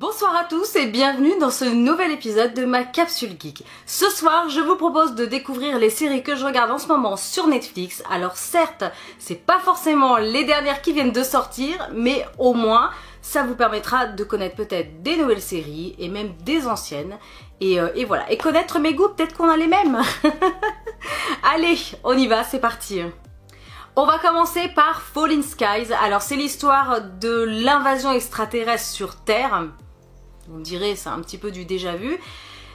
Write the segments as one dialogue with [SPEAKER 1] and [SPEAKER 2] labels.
[SPEAKER 1] Bonsoir à tous et bienvenue dans ce nouvel épisode de ma capsule geek. Ce soir, je vous propose de découvrir les séries que je regarde en ce moment sur Netflix. Alors certes, c'est pas forcément les dernières qui viennent de sortir, mais au moins, ça vous permettra de connaître peut-être des nouvelles séries et même des anciennes. Et voilà, et connaître mes goûts, peut-être qu'on a les mêmes. Allez, on y va, c'est parti. On va commencer par Falling Skies. Alors c'est l'histoire de l'invasion extraterrestre sur Terre. Vous me direz, c'est un petit peu du déjà vu.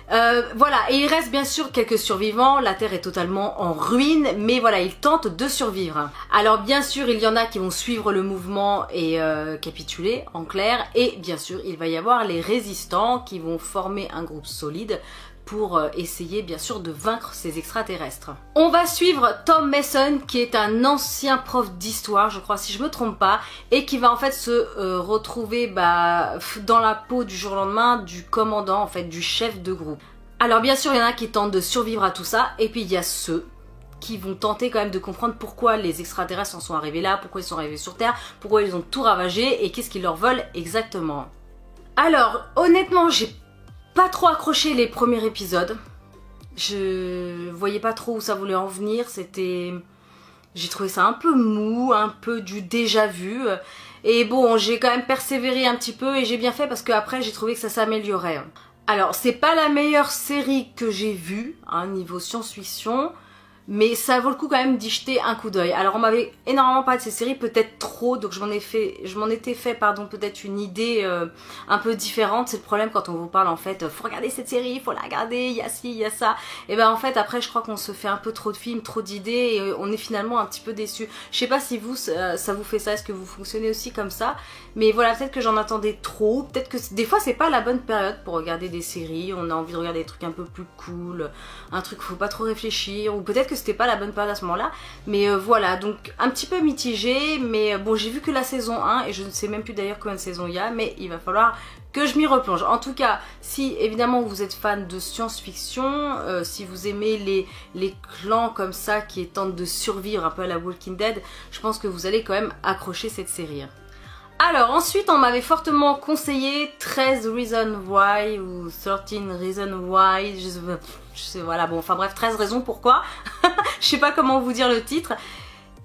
[SPEAKER 1] Voilà, et il reste bien sûr quelques survivants, la Terre est totalement en ruine, mais voilà, ils tentent de survivre. Alors bien sûr, il y en a qui vont suivre le mouvement et capituler, en clair, et bien sûr, il va y avoir les résistants qui vont former un groupe solide pour essayer bien sûr de vaincre ces extraterrestres. On va suivre Tom Mason qui est un ancien prof d'histoire, je crois si je me trompe pas, et qui va en fait se retrouver dans la peau du jour au lendemain du commandant, en fait du chef de groupe. Alors bien sûr il y en a qui tentent de survivre à tout ça, et puis il y a ceux qui vont tenter quand même de comprendre pourquoi les extraterrestres en sont arrivés là, pourquoi ils sont arrivés sur Terre, pourquoi ils ont tout ravagé et qu'est-ce qu'ils leur veulent exactement. Alors honnêtement j'ai pas trop accroché les premiers épisodes. Je voyais pas trop où ça voulait en venir. J'ai trouvé ça un peu mou, un peu du déjà vu. Et bon, j'ai quand même persévéré un petit peu et j'ai bien fait parce qu'après j'ai trouvé que ça s'améliorait. Alors, c'est pas la meilleure série que j'ai vue, niveau science-fiction, mais ça vaut le coup quand même d'y jeter un coup d'œil. Alors on m'avait énormément parlé de ces séries, peut-être trop, donc je m'en étais fait peut-être une idée un peu différente. C'est le problème quand on vous parle en fait, faut regarder cette série, faut la regarder, il y a ci, il y a ça. Et ben en fait après je crois qu'on se fait un peu trop de films, trop d'idées et on est finalement un petit peu déçu. Je sais pas si vous, ça vous fait ça, est-ce que vous fonctionnez aussi comme ça? Mais voilà, peut-être que j'en attendais trop, peut-être que des fois c'est pas la bonne période pour regarder des séries, on a envie de regarder des trucs un peu plus cool, un truc où faut pas trop réfléchir, ou peut-être que c'était pas la bonne période à ce moment-là, mais voilà, donc un petit peu mitigé, mais bon j'ai vu que la saison 1, et je ne sais même plus d'ailleurs combien de saisons il y a, mais il va falloir que je m'y replonge. En tout cas, si évidemment vous êtes fan de science-fiction, si vous aimez les clans comme ça qui tentent de survivre un peu à la Walking Dead, je pense que vous allez quand même accrocher cette série. Alors ensuite on m'avait fortement conseillé 13 Reasons Why ou 13 Reasons Why, je sais voilà, bon enfin bref 13 raisons pourquoi, je sais pas comment vous dire le titre.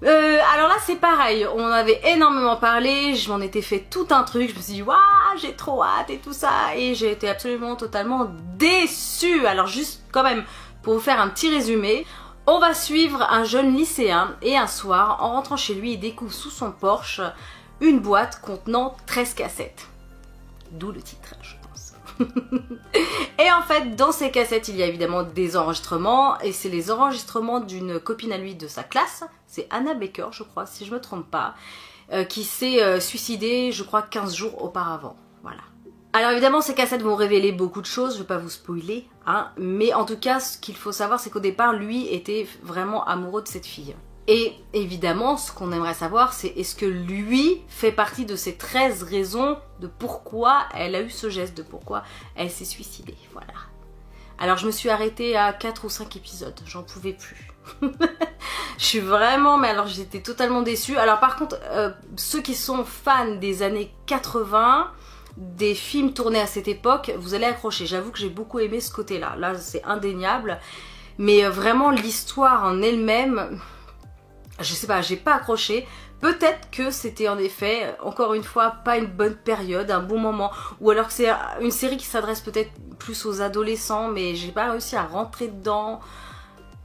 [SPEAKER 1] Alors là c'est pareil, on en avait énormément parlé, je m'en étais fait tout un truc, je me suis dit waouh j'ai trop hâte et tout ça, et j'ai été absolument totalement déçue. Alors juste quand même pour vous faire un petit résumé, on va suivre un jeune lycéen et un soir en rentrant chez lui il découvre sous son porche une boîte contenant 13 cassettes. D'où le titre, je pense. Et en fait, dans ces cassettes, il y a évidemment des enregistrements, et c'est les enregistrements d'une copine à lui de sa classe, c'est Anna Baker, je crois, si je me trompe pas, qui s'est suicidée, je crois, 15 jours auparavant. Voilà. Alors évidemment, ces cassettes vont révéler beaucoup de choses, je vais pas vous spoiler, mais en tout cas, ce qu'il faut savoir, c'est qu'au départ, lui était vraiment amoureux de cette fille. Et évidemment, ce qu'on aimerait savoir, c'est est-ce que lui fait partie de ces 13 raisons de pourquoi elle a eu ce geste, de pourquoi elle s'est suicidée, voilà. Alors je me suis arrêtée à 4 ou 5 épisodes, j'en pouvais plus. Je suis vraiment, mais alors j'étais totalement déçue. Alors par contre, ceux qui sont fans des années 80, des films tournés à cette époque, vous allez accrocher. J'avoue que j'ai beaucoup aimé ce côté-là, là c'est indéniable. Mais vraiment l'histoire en elle-même... Je sais pas, j'ai pas accroché. Peut-être que c'était en effet, encore une fois, pas une bonne période, un bon moment. Ou alors que c'est une série qui s'adresse peut-être plus aux adolescents, mais j'ai pas réussi à rentrer dedans.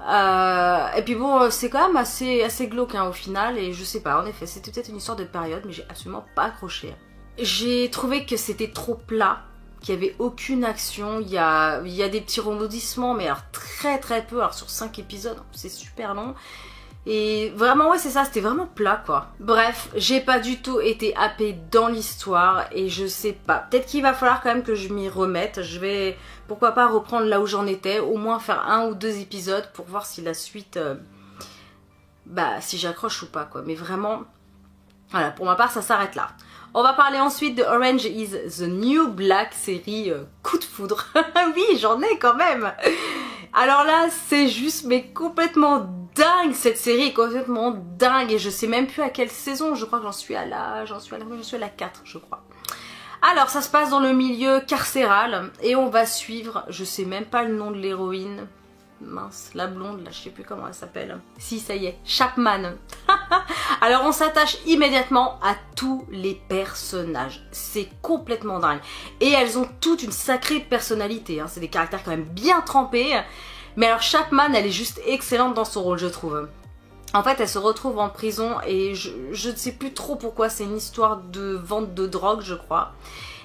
[SPEAKER 1] Et puis bon, c'est quand même assez glauque au final. Et je sais pas, en effet, c'était peut-être une histoire de période, mais j'ai absolument pas accroché. J'ai trouvé que c'était trop plat, qu'il y avait aucune action. Il y a des petits rebondissements, mais alors très peu. Alors sur 5 épisodes, c'est super long. Et vraiment ouais c'est ça, c'était vraiment plat quoi. Bref, j'ai pas du tout été happée dans l'histoire et je sais pas, peut-être qu'il va falloir quand même que je m'y remette. Je vais pourquoi pas reprendre là où j'en étais, au moins faire 1 ou 2 épisodes pour voir si la suite si j'accroche ou pas quoi. Mais vraiment voilà, pour ma part ça s'arrête là. On va parler ensuite de Orange is the New Black, série coup de foudre. Oui, j'en ai quand même. Alors là, c'est juste mais complètement dingue, cette série est complètement dingue et je sais même plus à quelle saison, je crois que j'en suis à la 4 je crois. Alors ça se passe dans le milieu carcéral et on va suivre, je sais même pas le nom de l'héroïne, mince, la blonde là, je sais plus comment elle s'appelle. Si, ça y est, Chapman. Alors on s'attache immédiatement à tous les personnages, c'est complètement dingue. Et elles ont toute une sacrée personnalité, hein. C'est des caractères quand même bien trempés. Mais alors Chapman, elle est juste excellente dans son rôle, je trouve. En fait, elle se retrouve en prison et je ne sais plus trop pourquoi, c'est une histoire de vente de drogue, je crois.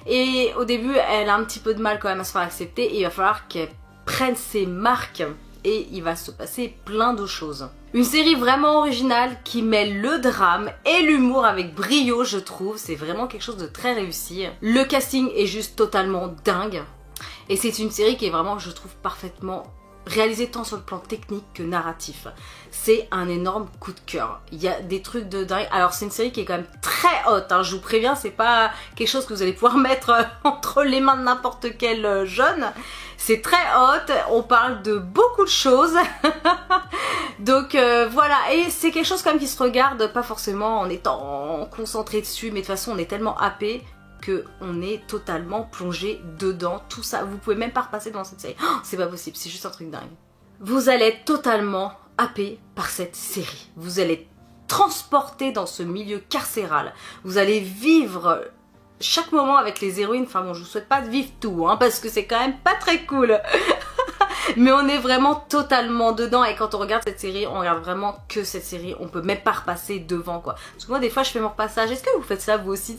[SPEAKER 1] Et au début, elle a un petit peu de mal quand même à se faire accepter et il va falloir qu'elle prenne ses marques et il va se passer plein de choses. Une série vraiment originale qui mêle le drame et l'humour avec brio, je trouve. C'est vraiment quelque chose de très réussi. Le casting est juste totalement dingue. Et c'est une série qui est vraiment, je trouve, parfaitement réalisée tant sur le plan technique que narratif. C'est un énorme coup de cœur. Il y a des trucs de dingue. Alors c'est une série qui est quand même très haute, hein. Je vous préviens, c'est pas quelque chose que vous allez pouvoir mettre entre les mains de n'importe quel jeune. C'est très haute, on parle de beaucoup de choses. Donc voilà, et c'est quelque chose quand même qui se regarde pas forcément en étant concentré dessus, mais de toute façon on est tellement happé qu'on est totalement plongé dedans, tout ça, vous pouvez même pas repasser devant cette série, oh, c'est pas possible, c'est juste un truc dingue. Vous allez être totalement happé par cette série, vous allez être transporté dans ce milieu carcéral, vous allez vivre chaque moment avec les héroïnes, enfin bon je vous souhaite pas de vivre tout, hein, parce que c'est quand même pas très cool. Mais on est vraiment totalement dedans et quand on regarde cette série, on regarde vraiment que cette série, on peut même pas repasser devant quoi. Parce que moi des fois je fais mon repassage, est-ce que vous faites ça vous aussi?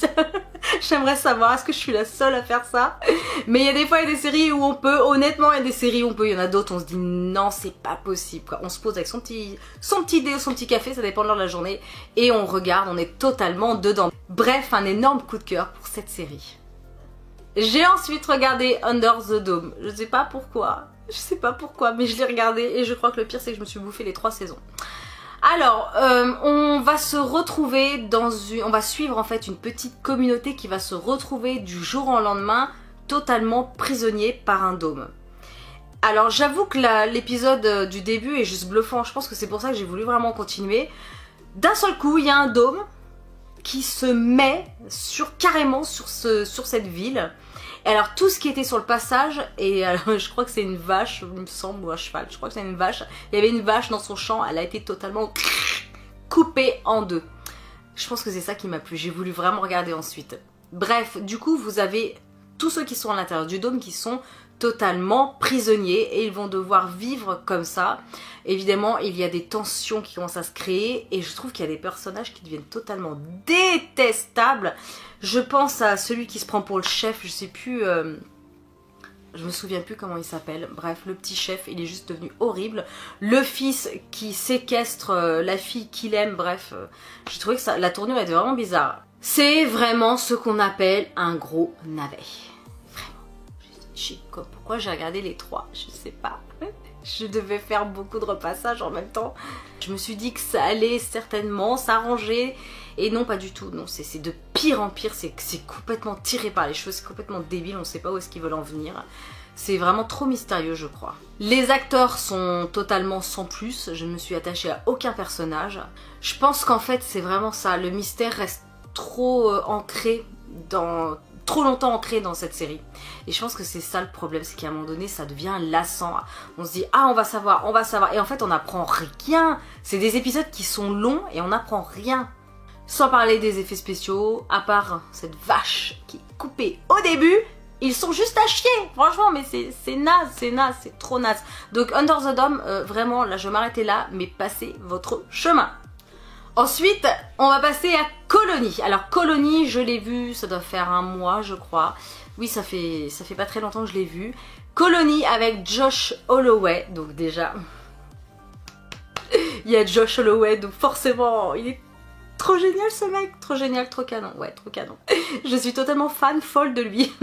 [SPEAKER 1] J'aimerais savoir, est-ce que je suis la seule à faire ça? Mais il y a des fois il y a des séries où on peut, honnêtement il y a des séries où on peut, il y en a d'autres on se dit non c'est pas possible quoi. On se pose avec son petit thé ou son petit café, ça dépend de l'heure de la journée, et on regarde, on est totalement dedans. Bref, un énorme coup de cœur pour cette série. J'ai ensuite regardé Under the Dome, je sais pas pourquoi. Je sais pas pourquoi, mais je l'ai regardé et je crois que le pire c'est que je me suis bouffé les 3 saisons. Alors, on va se retrouver dans une... On va suivre en fait une petite communauté qui va se retrouver du jour au lendemain totalement prisonnier par un dôme. Alors j'avoue que l'épisode du début est juste bluffant, je pense que c'est pour ça que j'ai voulu vraiment continuer. D'un seul coup, il y a un dôme qui se met carrément sur cette ville. Et alors tout ce qui était sur le passage, et alors, je crois que c'est une vache, il me semble, ou un cheval, je crois que c'est une vache. Il y avait une vache dans son champ, elle a été totalement coupée en deux. Je pense que c'est ça qui m'a plu, j'ai voulu vraiment regarder ensuite. Bref, du coup vous avez tous ceux qui sont à l'intérieur du dôme qui sont totalement prisonniers et ils vont devoir vivre comme ça. Évidemment, il y a des tensions qui commencent à se créer et je trouve qu'il y a des personnages qui deviennent totalement détestables. Je pense à celui qui se prend pour le chef, je sais plus... je me souviens plus comment il s'appelle. Bref, le petit chef, il est juste devenu horrible. Le fils qui séquestre la fille qu'il aime, bref. J'ai trouvé que la tournure était vraiment bizarre. C'est vraiment ce qu'on appelle un gros navet. Pourquoi j'ai regardé les 3? Je sais pas. Je devais faire beaucoup de repassages en même temps. Je me suis dit que ça allait certainement s'arranger. Et non, pas du tout. Non, c'est de pire en pire. C'est complètement tiré par les cheveux. C'est complètement débile. On ne sait pas où est-ce qu'ils veulent en venir. C'est vraiment trop mystérieux, je crois. Les acteurs sont totalement sans plus. Je ne me suis attachée à aucun personnage. Je pense qu'en fait, c'est vraiment ça. Le mystère reste trop ancré dans... trop longtemps ancré dans cette série. Et je pense que c'est ça le problème, c'est qu'à un moment donné, ça devient lassant. On se dit, ah, on va savoir. Et en fait, on n'apprend rien. C'est des épisodes qui sont longs et on n'apprend rien. Sans parler des effets spéciaux, à part cette vache qui est coupée au début, ils sont juste à chier. Franchement, mais c'est naze, c'est trop naze. Donc, Under the Dome, vraiment, là, je vais m'arrêter là, mais passez votre chemin. Ensuite, on va passer à Colony. Alors Colony, je l'ai vu, ça doit faire un mois je crois. Oui, ça fait pas très longtemps que je l'ai vu. Colony avec Josh Holloway, donc déjà... il y a Josh Holloway, donc forcément, il est trop génial ce mec. Trop génial, trop canon, ouais, trop canon. Je suis totalement fan, folle de lui.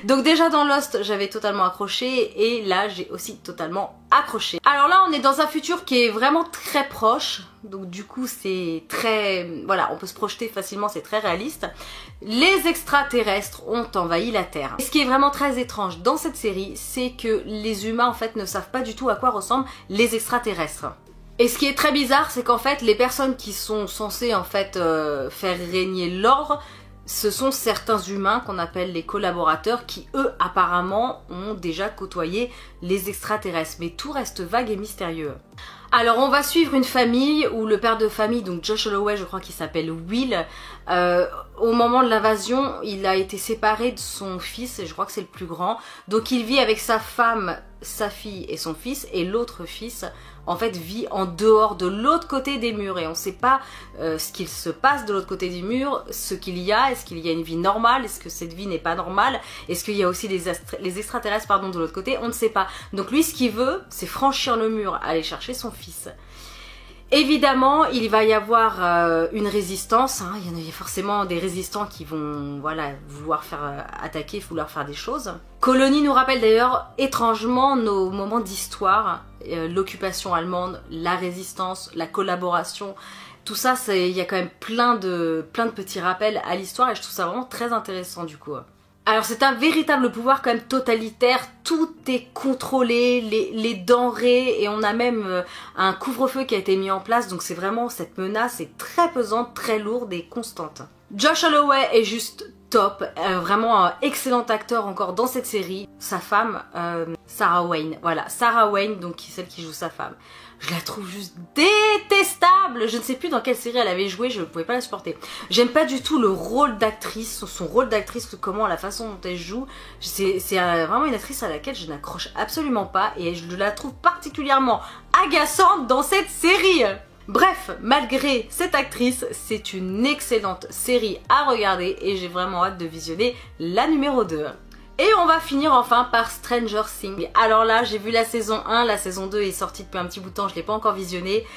[SPEAKER 1] Donc déjà dans Lost, j'avais totalement accroché et là, j'ai aussi totalement accroché. Alors là, on est dans un futur qui est vraiment très proche. Donc du coup, c'est très... Voilà, on peut se projeter facilement, c'est très réaliste. Les extraterrestres ont envahi la Terre. Et ce qui est vraiment très étrange dans cette série, c'est que les humains, en fait, ne savent pas du tout à quoi ressemblent les extraterrestres. Et ce qui est très bizarre, c'est qu'en fait, les personnes qui sont censées, en fait, faire régner l'ordre, ce sont certains humains qu'on appelle les collaborateurs qui, eux, apparemment, ont déjà côtoyé les extraterrestres. Mais tout reste vague et mystérieux. Alors, on va suivre une famille où le père de famille, donc Josh Holloway, je crois qu'il s'appelle Will, au moment de l'invasion, il a été séparé de son fils, et je crois que c'est le plus grand. Donc, il vit avec sa femme, sa fille et son fils, et l'autre fils, en fait, vit en dehors, de l'autre côté des murs. Et on ne sait pas ce qu'il se passe de l'autre côté du mur, ce qu'il y a, est-ce qu'il y a une vie normale, est-ce que cette vie n'est pas normale, est-ce qu'il y a aussi les extraterrestres pardon, de l'autre côté, on ne sait pas. Donc lui, ce qu'il veut, c'est franchir le mur, aller chercher son fils. Évidemment, il va y avoir une résistance, hein. Il y a forcément des résistants qui vont vouloir faire attaquer, vouloir faire des choses. Colony nous rappelle d'ailleurs étrangement nos moments d'histoire, l'occupation allemande, la résistance, la collaboration, tout ça, il y a quand même plein de petits rappels à l'histoire et je trouve ça vraiment très intéressant du coup. Alors c'est un véritable pouvoir quand même totalitaire, tout est contrôlé, les denrées et on a même un couvre-feu qui a été mis en place, donc c'est vraiment, cette menace est très pesante, très lourde et constante. Josh Holloway est juste top, vraiment un excellent acteur encore dans cette série. Sa femme, Sarah Wayne, voilà, Sarah Wayne, donc celle qui joue sa femme. Je la trouve juste détestable. Je ne sais plus dans quelle série elle avait joué, je ne pouvais pas la supporter. J'aime pas du tout le rôle d'actrice, son rôle d'actrice, comment, la façon dont elle joue. C'est vraiment une actrice à laquelle je n'accroche absolument pas et je la trouve particulièrement agaçante dans cette série. Bref, malgré cette actrice, c'est une excellente série à regarder et j'ai vraiment hâte de visionner la numéro 2. Et on va finir enfin par Stranger Things. Alors là, j'ai vu la saison 1, la saison 2 est sortie depuis un petit bout de temps, je ne l'ai pas encore visionnée.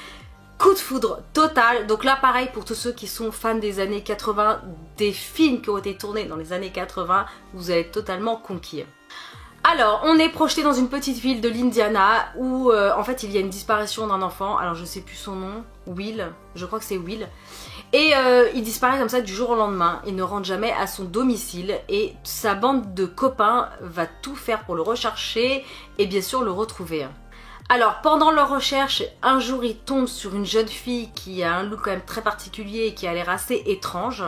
[SPEAKER 1] Coup de foudre total. Donc là, pareil, pour tous ceux qui sont fans des années 80, des films qui ont été tournés dans les années 80, vous allez être totalement conquis. Alors, on est projeté dans une petite ville de l'Indiana où en fait il y a une disparition d'un enfant. Alors je sais plus son nom, Will, je crois que c'est Will. Et il disparaît comme ça du jour au lendemain, il ne rentre jamais à son domicile et sa bande de copains va tout faire pour le rechercher et bien sûr le retrouver. Alors pendant leur recherche, un jour ils tombent sur une jeune fille qui a un look quand même très particulier et qui a l'air assez étrange.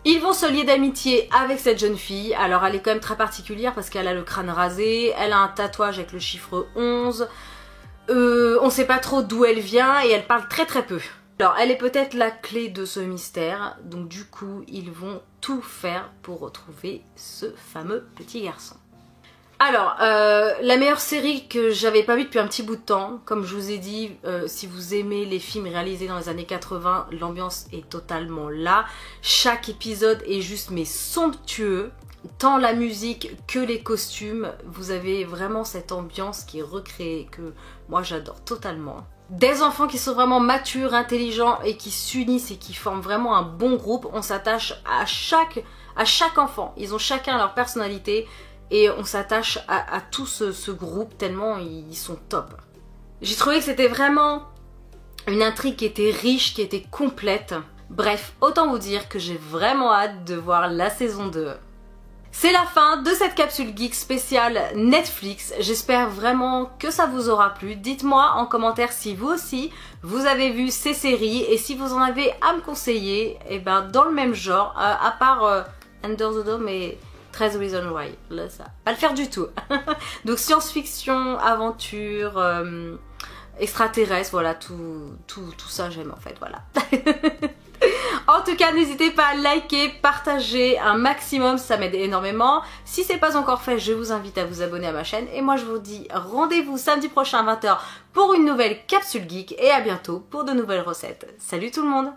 [SPEAKER 1] Ils vont se lier d'amitié avec cette jeune fille, alors elle est quand même très particulière parce qu'elle a le crâne rasé, elle a un tatouage avec le chiffre 11, on sait pas trop d'où elle vient et elle parle très très peu. Alors elle est peut-être la clé de ce mystère, donc du coup ils vont tout faire pour retrouver ce fameux petit garçon. Alors, la meilleure série que j'avais pas vue depuis un petit bout de temps, comme je vous ai dit, si vous aimez les films réalisés dans les années 80, l'ambiance est totalement là. Chaque épisode est juste mais somptueux, tant la musique que les costumes, vous avez vraiment cette ambiance qui est recréée, que moi j'adore totalement. Des enfants qui sont vraiment matures, intelligents et qui s'unissent et qui forment vraiment un bon groupe, on s'attache à chaque enfant, ils ont chacun leur personnalité. Et on s'attache à tout ce groupe tellement ils sont top. J'ai trouvé que c'était vraiment une intrigue qui était riche, qui était complète. Bref, autant vous dire que j'ai vraiment hâte de voir la saison 2. C'est la fin de cette capsule geek spéciale Netflix. J'espère vraiment que ça vous aura plu. Dites-moi en commentaire si vous aussi vous avez vu ces séries et si vous en avez à me conseiller, et ben dans le même genre, à part Under the Dome et 13 Reasons Why, là ça va pas le faire du tout. Donc science-fiction, aventure, extraterrestre, voilà, tout ça j'aime en fait, voilà. En tout cas, n'hésitez pas à liker, partager un maximum, ça m'aide énormément. Si c'est pas encore fait, je vous invite à vous abonner à ma chaîne. Et moi je vous dis rendez-vous samedi prochain à 20 h pour une nouvelle capsule geek et à bientôt pour de nouvelles recettes. Salut tout le monde!